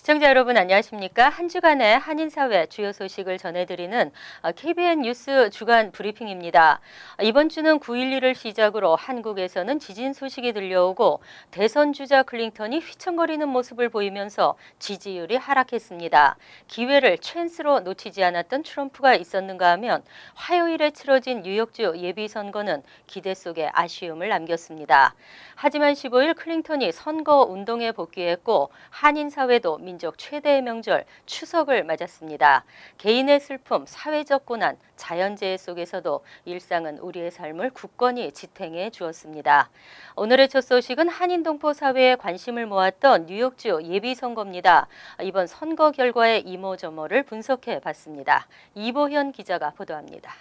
시청자 여러분 안녕하십니까? 한 주간의 한인사회 주요 소식을 전해드리는 KBN 뉴스 주간 브리핑입니다. 이번 주는 9.11을 시작으로 한국에서는 지진 소식이 들려오고 대선 주자 클린턴이 휘청거리는 모습을 보이면서 지지율이 하락했습니다. 기회를 찬스로 놓치지 않았던 트럼프가 있었는가 하면 화요일에 치러진 뉴욕주 예비선거는 기대 속에 아쉬움을 남겼습니다. 하지만 15일 클린턴이 선거 운동에 복귀했고 한인사회도 민족 최대의 명절 추석을 맞았습니다. 개인의 슬픔, 사회적 고난, 자연재해 속에서도 일상은 우리의 삶을 굳건히 지탱해 주었습니다. 오늘의 첫 소식은 한인동포 사회에 관심을 모았던 뉴욕주 예비선거입니다. 이번 선거 결과의 이모저모를 분석해 봤습니다. 이보현 기자가 보도합니다.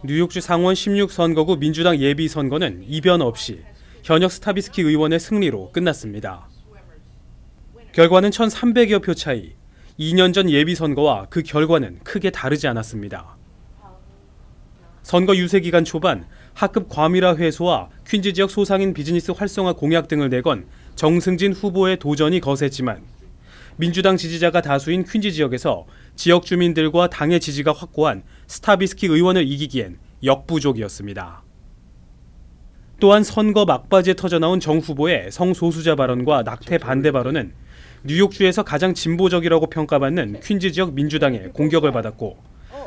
뉴욕주 상원 16선거구 민주당 예비선거는 이변 없이 현역 스타비스키 의원의 승리로 끝났습니다. 결과는 1,300여 표 차이, 2년 전 예비선거와 그 결과는 크게 다르지 않았습니다. 선거 유세 기간 초반 학급 과밀화 해소와 퀸즈 지역 소상인 비즈니스 활성화 공약 등을 내건 정승진 후보의 도전이 거셌지만 민주당 지지자가 다수인 퀸즈 지역에서 지역 주민들과 당의 지지가 확고한 스타비스키 의원을 이기기엔 역부족이었습니다. 또한 선거 막바지에 터져나온 정 후보의 성소수자 발언과 낙태 반대 발언은 뉴욕주에서 가장 진보적이라고 평가받는 퀸즈 지역 민주당의 공격을 받았고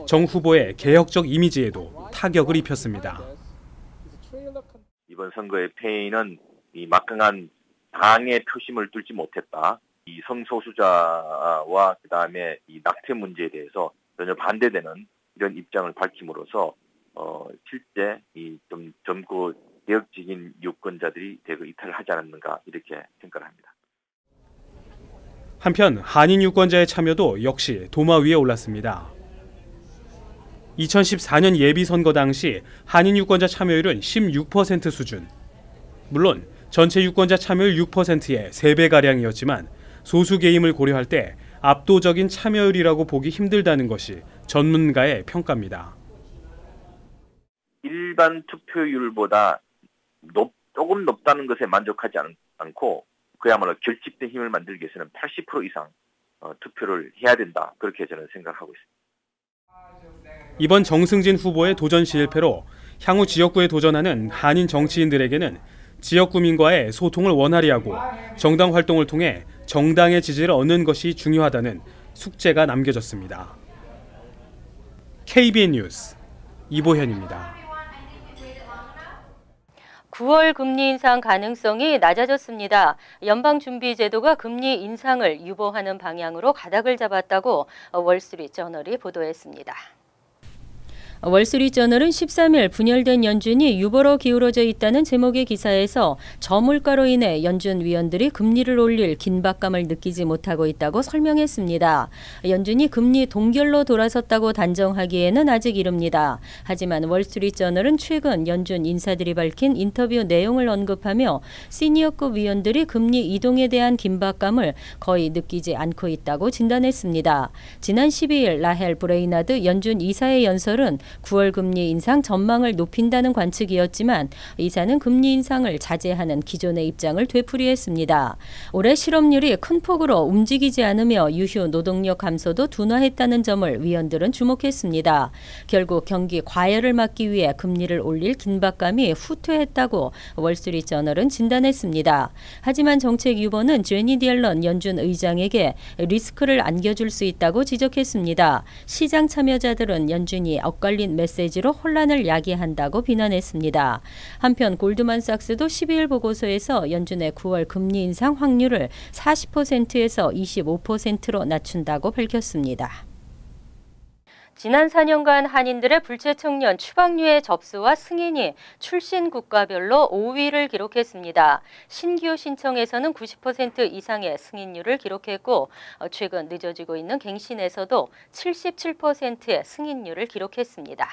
정 후보의 개혁적 이미지에도 타격을 입혔습니다. 이번 선거의 패인은 이 막강한 당의 표심을 뚫지 못했다. 이 성소수자와 그다음에 이 낙태 문제에 대해서 전혀 반대되는 이런 입장을 밝힘으로써 실제 이 좀 젊고 개혁적인 유권자들이 대거 이탈을 하지 않았는가 이렇게 평가를 합니다. 한편 한인 유권자의 참여도 역시 도마 위에 올랐습니다. 2014년 예비선거 당시 한인 유권자 참여율은 16% 수준. 물론 전체 유권자 참여율 6%의 3배가량이었지만 소수 개임을 고려할 때 압도적인 참여율이라고 보기 힘들다는 것이 전문가의 평가입니다. 일반 투표율보다 조금 높다는 것에 만족하지 않고 그야말로 결집된 힘을 만들기 위해서는 80% 이상 투표를 해야 된다. 그렇게 저는 생각하고 있습니다. 이번 정승진 후보의 도전 실패로 향후 지역구에 도전하는 한인 정치인들에게는 지역구민과의 소통을 원활히 하고 정당 활동을 통해 정당의 지지를 얻는 것이 중요하다는 숙제가 남겨졌습니다. KBN 뉴스 이보현입니다. 9월 금리 인상 가능성이 낮아졌습니다. 연방준비제도가 금리 인상을 유보하는 방향으로 가닥을 잡았다고 월스트리트저널이 보도했습니다. 월스트리트저널은 13일 분열된 연준이 유보로 기울어져 있다는 제목의 기사에서 저물가로 인해 연준 위원들이 금리를 올릴 긴박감을 느끼지 못하고 있다고 설명했습니다. 연준이 금리 동결로 돌아섰다고 단정하기에는 아직 이릅니다. 하지만 월스트리트저널은 최근 연준 인사들이 밝힌 인터뷰 내용을 언급하며 시니어급 위원들이 금리 이동에 대한 긴박감을 거의 느끼지 않고 있다고 진단했습니다. 지난 12일 라헬 브레이나드 연준 이사의 연설은 9월 금리 인상 전망을 높인다는 관측이었지만 이사는 금리 인상을 자제하는 기존의 입장을 되풀이했습니다. 올해 실업률이 큰 폭으로 움직이지 않으며 유휴 노동력 감소도 둔화했다는 점을 위원들은 주목했습니다. 결국 경기 과열을 막기 위해 금리를 올릴 긴박감이 후퇴했다고 월스트리트저널은 진단했습니다. 하지만 정책 유보는 제니 옐런 연준 의장에게 리스크를 안겨줄 수 있다고 지적했습니다. 시장 참여자들은 연준이 엇갈린 메시지로 혼란을 야기한다고 비난했습니다. 한편 골드만삭스도 12일 보고서에서 연준의 9월 금리 인상 확률을 40%에서 25%로 낮춘다고 밝혔습니다. 지난 4년간 한인들의 불체청년 추방유예 접수와 승인이 출신 국가별로 5위를 기록했습니다. 신규 신청에서는 90% 이상의 승인율을 기록했고 최근 늦어지고 있는 갱신에서도 77%의 승인율을 기록했습니다.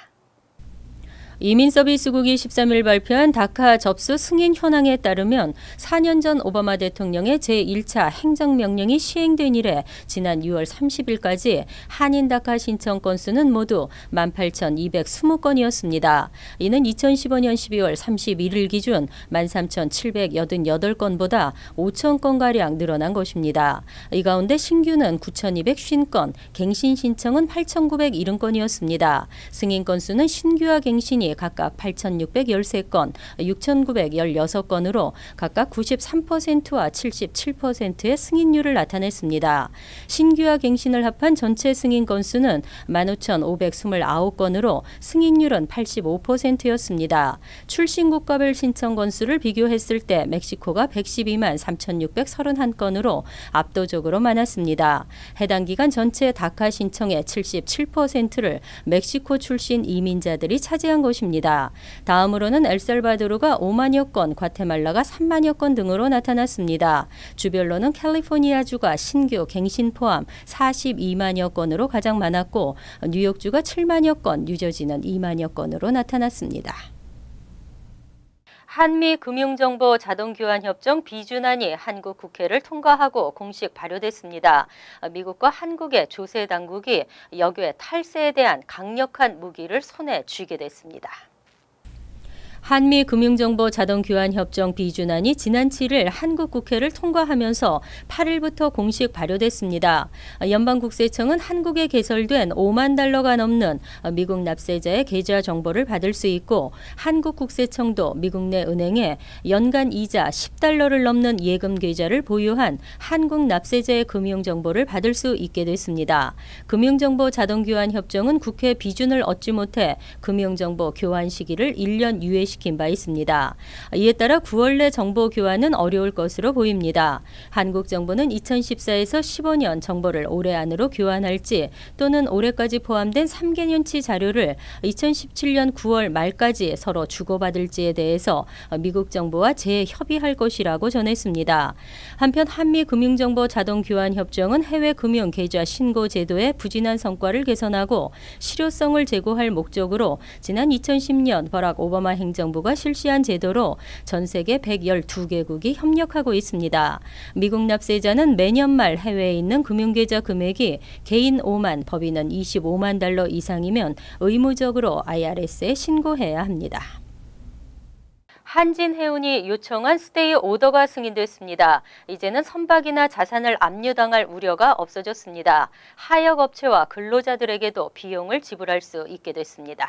이민서비스국이 13일 발표한 다카 접수 승인 현황에 따르면 4년 전 오바마 대통령의 제1차 행정명령이 시행된 이래 지난 6월 30일까지 한인 다카 신청 건수는 모두 18,220건이었습니다. 이는 2015년 12월 31일 기준 13,788건보다 5,000건가량 늘어난 것입니다. 이 가운데 신규는 9,250건, 갱신 신청은 8,970건이었습니다. 승인 건수는 신규와 갱신이 각각 8,613건, 6,916건으로 각각 93%와 77%의 승인율을 나타냈습니다. 신규와 갱신을 합한 전체 승인 건수는 15,529건으로 승인율은 85%였습니다. 출신 국가별 신청 건수를 비교했을 때 멕시코가 112만 3,631건으로 압도적으로 많았습니다. 해당 기간 전체 다카 신청의 77%를 멕시코 출신 이민자들이 차지한 것입니다. 다음으로는 엘살바도르가 5만여 건, 과테말라가 3만여 건 등으로 나타났습니다. 주별로는 캘리포니아주가 신규 갱신 포함 42만여 건으로 가장 많았고 뉴욕주가 7만여 건, 뉴저지는 2만여 건으로 나타났습니다. 한미 금융정보 자동교환협정 비준안이 한국 국회를 통과하고 공식 발효됐습니다. 미국과 한국의 조세 당국이 역외 탈세에 대한 강력한 무기를 손에 쥐게 됐습니다. 한미 금융정보 자동교환협정 비준안이 지난 7일 한국 국회를 통과하면서 8일부터 공식 발효됐습니다. 연방국세청은 한국에 개설된 5만 달러가 넘는 미국 납세자의 계좌 정보를 받을 수 있고 한국 국세청도 미국 내 은행에 연간 이자 10달러를 넘는 예금 계좌를 보유한 한국 납세자의 금융정보를 받을 수 있게 됐습니다. 금융정보 자동교환협정은 국회 비준을 얻지 못해 금융정보 교환 시기를 1년 유예시킨 바 있습니다. 이에 따라 9월 내 정보 교환은 어려울 것으로 보입니다. 한국 정부는 2014에서 15년 정보를 올해 안으로 교환할지 또는 올해까지 포함된 3개년치 자료를 2017년 9월 말까지 서로 주고받을지에 대해서 미국 정부와 재협의할 것이라고 전했습니다. 한편 한미 금융정보 자동교환협정은 해외 금융 계좌 신고 제도의 부진한 성과를 개선하고 실효성을 제고할 목적으로 지난 2010년 버락 오바마 행정부가 실시한 제도로 전 세계 112개국이 협력하고 있습니다. 미국 납세자는 매년 말 해외에 있는 금융계좌 금액이 개인 5만, 법인은 25만 달러 이상이면 의무적으로 IRS에 신고해야 합니다. 한진해운이 요청한 스테이 오더가 승인됐습니다. 이제는 선박이나 자산을 압류당할 우려가 없어졌습니다. 하역업체와 근로자들에게도 비용을 지불할 수 있게 됐습니다.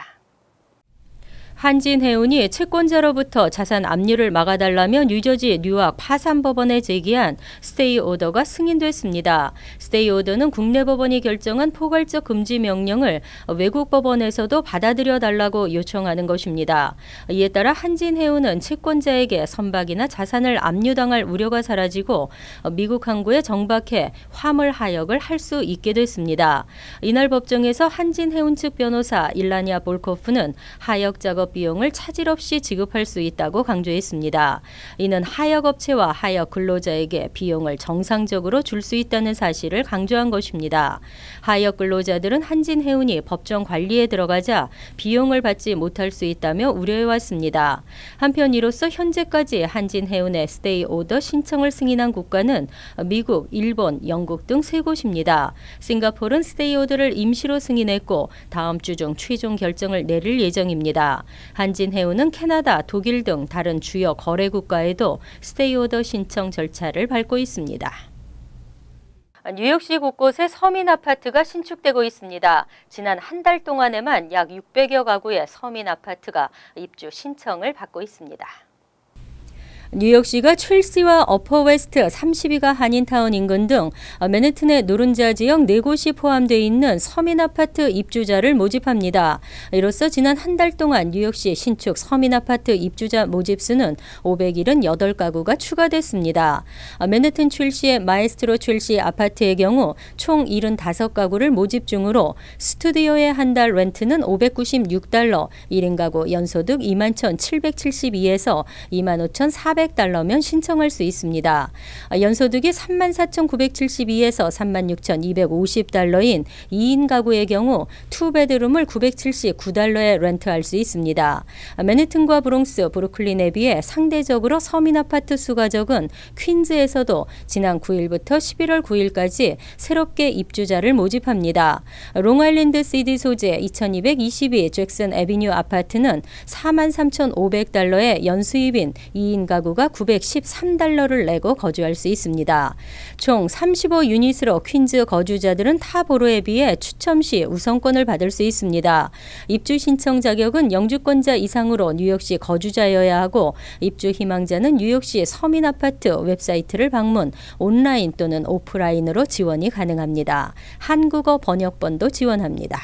한진해운이 채권자로부터 자산 압류를 막아달라며 뉴저지 뉴악 파산법원에 제기한 스테이 오더가 승인됐습니다. 스테이 오더는 국내 법원이 결정한 포괄적 금지 명령을 외국 법원에서도 받아들여달라고 요청하는 것입니다. 이에 따라 한진해운은 채권자에게 선박이나 자산을 압류당할 우려가 사라지고 미국 항구에 정박해 화물 하역을 할 수 있게 됐습니다. 이날 법정에서 한진해운 측 변호사 일라니아 볼코프는 하역 작업 비용을 차질 없이 지급할 수 있다고 강조했습니다. 이는 하역업체와 하역 근로자에게 비용을 정상적으로 줄 수 있다는 사실을 강조한 것입니다. 하역 근로자들은 한진해운이 법정 관리에 들어가자 비용을 받지 못할 수 있다며 우려해왔습니다. 한편 이로써 현재까지 한진해운의 스테이 오더 신청을 승인한 국가는 미국, 일본, 영국 등 3곳입니다. 싱가포르는 스테이 오더를 임시로 승인했고 다음 주 중 최종 결정을 내릴 예정입니다. 한진해운은 캐나다, 독일 등 다른 주요 거래 국가에도 스테이 오더 신청 절차를 밟고 있습니다. 뉴욕시 곳곳에 서민 아파트가 신축되고 있습니다. 지난 한 달 동안에만 약 600여 가구의 서민 아파트가 입주 신청을 받고 있습니다. 뉴욕시가 첼시와 어퍼 웨스트 32가 한인타운 인근 등 맨해튼의 노른자 지역 4곳이 포함되어 있는 서민 아파트 입주자를 모집합니다. 이로써 지난 한 달 동안 뉴욕시 신축 서민 아파트 입주자 모집 수는 578가구가 추가됐습니다. 맨해튼 첼시의 마에스트로 첼시 아파트의 경우 총 75가구를 모집 중으로 스튜디오의 한 달 렌트는 $596, 1인 가구 연소득 21,772에서 25,400 $400면 신청할 수 있습니다. 연소득이 34,972에서 36,250달러인 2인 가구의 경우 2베드룸을 $979에 렌트할 수 있습니다. 맨해튼과 브롱스, 브루클린에 비해 상대적으로 서민 아파트 수가 적은 퀸즈에서도 지난 9일부터 11월 9일까지 새롭게 입주자를 모집합니다. 롱아일랜드 시디 소재 2222 잭슨 애비뉴 아파트는 43,500달러의 연수입인 2인 가구가 $913를 내고 거주할 수 있습니다. 총 35유닛으로 퀸즈 거주자들은 타 보로에 비해 추첨 시 우선권을 받을 수 있습니다. 입주 신청 자격은 영주권자 이상으로 뉴욕시 거주자여야 하고 입주 희망자는 뉴욕시 서민 아파트 웹사이트를 방문, 온라인 또는 오프라인으로 지원이 가능합니다. 한국어 번역본도 지원합니다.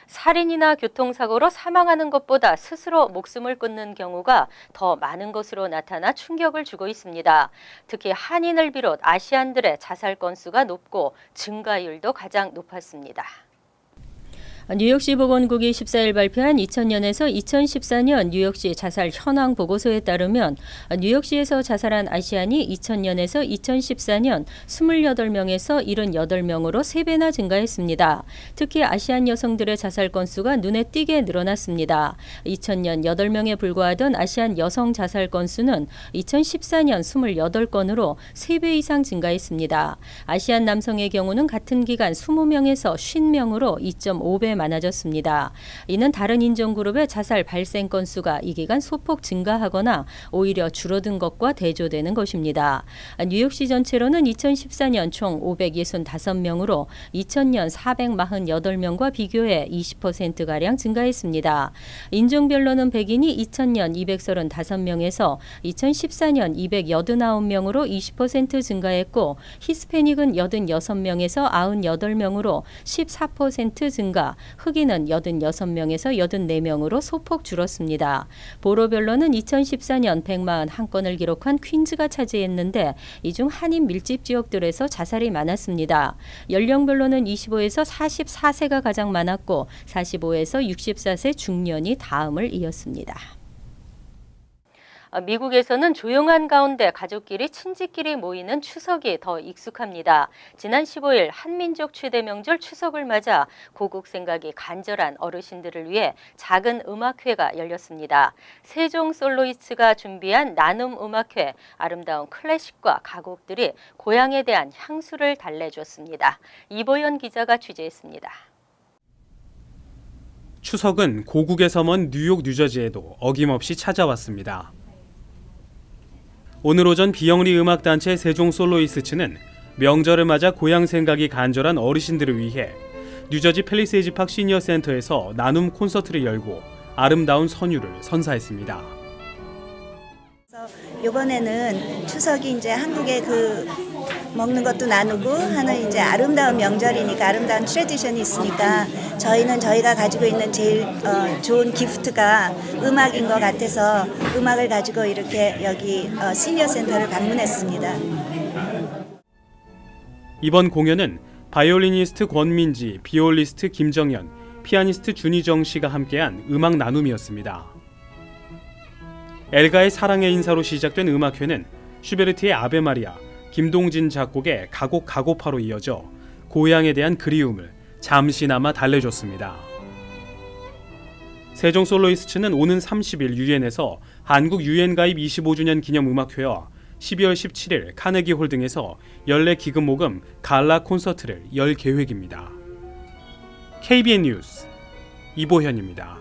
살인이나 교통사고로 사망하는 것보다 스스로 목숨을 끊는 경우가 더 많은 것으로 나타나 충격을 주고 있습니다. 특히 한인을 비롯 아시안들의 자살 건수가 높고 증가율도 가장 높았습니다. 뉴욕시 보건국이 14일 발표한 2000년에서 2014년 뉴욕시 자살 현황 보고서에 따르면 뉴욕시에서 자살한 아시안이 2000년에서 2014년 28명에서 78명으로 3배나 증가했습니다. 특히 아시안 여성들의 자살 건수가 눈에 띄게 늘어났습니다. 2000년 8명에 불과하던 아시안 여성 자살 건수는 2014년 28건으로 3배 이상 증가했습니다. 아시안 남성의 경우는 같은 기간 20명에서 50명으로 2.5배 많아졌습니다. 이는 다른 인종그룹의 자살 발생 건수가 이 기간 소폭 증가하거나 오히려 줄어든 것과 대조되는 것입니다. 뉴욕시 전체로는 2014년 총 565명으로 2000년 448명과 비교해 20%가량 증가했습니다. 인종별로는 백인이 2000년 235명에서 2014년 289명으로 20% 증가했고 히스패닉은 86명에서 98명으로 14% 증가, 흑인은 86명에서 84명으로 소폭 줄었습니다. 보로별로는 2014년 141건을 기록한 퀸즈가 차지했는데 이 중 한인 밀집 지역들에서 자살이 많았습니다. 연령별로는 25에서 44세가 가장 많았고 45에서 64세 중년이 다음을 이었습니다. 미국에서는 조용한 가운데 가족끼리 친지끼리 모이는 추석이 더 익숙합니다. 지난 15일 한민족 최대 명절 추석을 맞아 고국 생각이 간절한 어르신들을 위해 작은 음악회가 열렸습니다. 세종 솔로이스트가 준비한 나눔 음악회, 아름다운 클래식과 가곡들이 고향에 대한 향수를 달래줬습니다. 이보연 기자가 취재했습니다. 추석은 고국에서 먼 뉴욕, 뉴저지에도 어김없이 찾아왔습니다. 오늘 오전 비영리 음악단체 세종 솔로이스트는 명절을 맞아 고향 생각이 간절한 어르신들을 위해 뉴저지 팰리세이즈 팍 시니어 센터에서 나눔 콘서트를 열고 아름다운 선율을 선사했습니다. 이번에는 추석이 이제 한국의 먹는 것도 나누고 하는 이제 아름다운 명절이니까, 아름다운 트래디션이 있으니까 저희는 저희가 가지고 있는 제일 좋은 기프트가 음악인 것 같아서 음악을 가지고 이렇게 여기 시니어 센터를 방문했습니다. 이번 공연은 바이올리니스트 권민지, 비올리스트 김정연, 피아니스트 준희정 씨가 함께한 음악 나눔이었습니다. 엘가의 사랑의 인사로 시작된 음악회는 슈베르트의 아베 마리아, 김동진 작곡의 가곡 가고파로 이어져 고향에 대한 그리움을 잠시나마 달래줬습니다. 세종 솔로이스트는 오는 30일 유엔에서 한국 유엔 가입 25주년 기념 음악회와 12월 17일 카네기 홀 등에서 연례 기금 모금 갈라 콘서트를 열 계획입니다. KBN 뉴스 이보현입니다.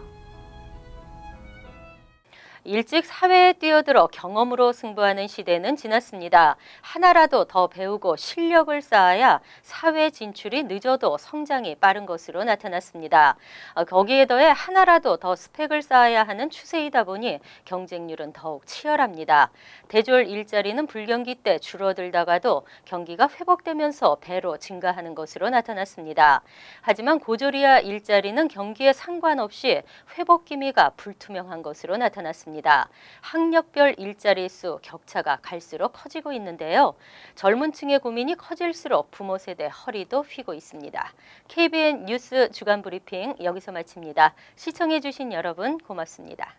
일찍 사회에 뛰어들어 경험으로 승부하는 시대는 지났습니다. 하나라도 더 배우고 실력을 쌓아야 사회 진출이 늦어도 성장이 빠른 것으로 나타났습니다. 거기에 더해 하나라도 더 스펙을 쌓아야 하는 추세이다 보니 경쟁률은 더욱 치열합니다. 대졸 일자리는 불경기 때 줄어들다가도 경기가 회복되면서 배로 증가하는 것으로 나타났습니다. 하지만 고졸이야 일자리는 경기에 상관없이 회복 기미가 불투명한 것으로 나타났습니다. 학력별 일자리 수 격차가 갈수록 커지고 있는데요. 젊은 층의 고민이 커질수록 부모 세대 허리도 휘고 있습니다. KBN 뉴스 주간 브리핑 여기서 마칩니다. 시청해 주신 여러분 고맙습니다.